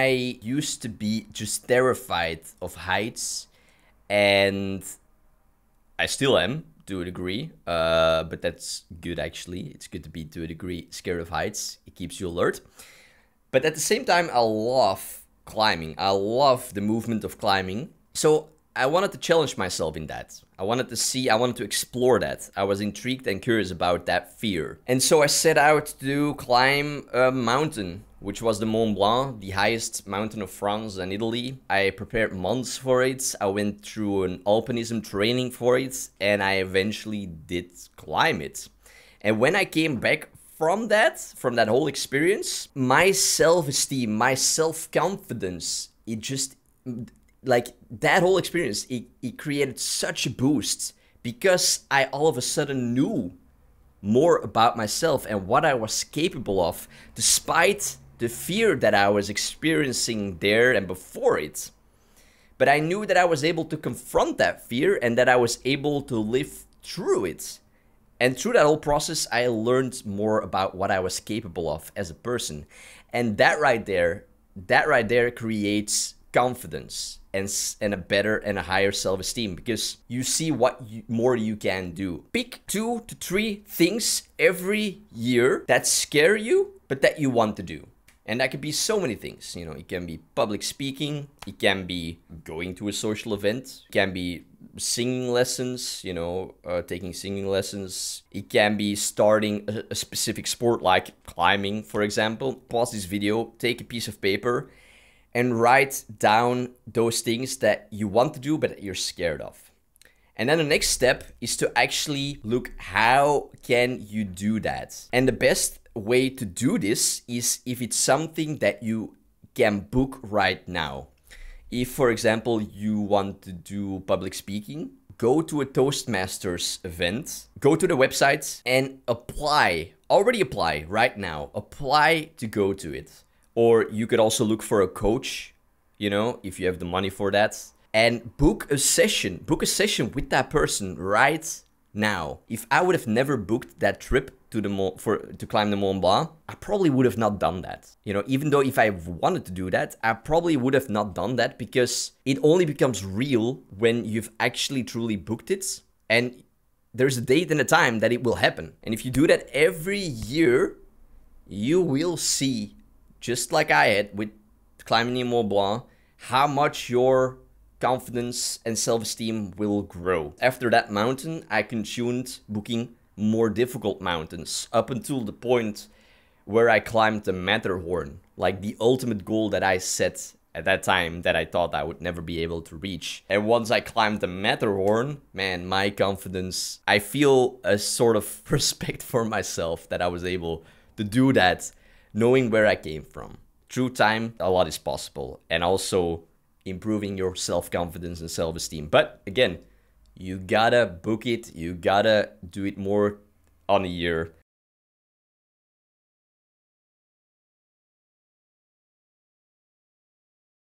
I used to be just terrified of heights, and I still am to a degree, but that's good actually. It's good to be to a degree scared of heights. It keeps you alert. But at the same time, I love climbing. I love the movement of climbing. So I wanted to challenge myself in that. I wanted to explore that. I was intrigued and curious about that fear. And so I set out to climb a mountain, which was the Mont Blanc, the highest mountain of France and Italy. I prepared months for it. I went through an alpinism training for it, and I eventually did climb it. And when I came back from that whole experience, my self-esteem, my self-confidence, it just, like, that whole experience, it created such a boost because I all of a sudden knew more about myself and what I was capable of, despite the fear that I was experiencing there and before it. But I knew that I was able to confront that fear and that I was able to live through it. And through that whole process, I learned more about what I was capable of as a person. And that right there creates confidence and a better and a higher self-esteem, because you see what more you can do. Pick 2 to 3 things every year that scare you, but that you want to do. And that could be so many things. You know, it can be public speaking, it can be going to a social event, it can be singing lessons, you know, taking singing lessons. It can be starting a specific sport like climbing, for example. Pause this video, take a piece of paper, and write down those things that you want to do but that you're scared of. And then the next step is to actually look, how can you do that? And the best way to do this is if it's something that you can book right now. If, for example, you want to do public speaking, go to a Toastmasters event, go to the website and apply. Already apply right now. Apply to go to it. Or you could also look for a coach, you know, if you have the money for that, and book a session with that person right now. If I would have never booked that trip to to climb the Mont Blanc, I probably would have not done that. You know, even though if I wanted to do that, I probably would have not done that, because it only becomes real when you've actually truly booked it and there's a date and a time that it will happen. And if you do that every year, you will see, just like I had with climbing the Mont Blanc, how much your confidence and self-esteem will grow. After that mountain, I continued booking more difficult mountains up until the point where I climbed the Matterhorn, like the ultimate goal that I set at that time that I thought I would never be able to reach. And once I climbed the Matterhorn, man, my confidence, I feel a sort of respect for myself that I was able to do that, knowing where I came from. Through time, a lot is possible, and also improving your self-confidence and self-esteem. But again, you gotta book it, you gotta do it more on a year,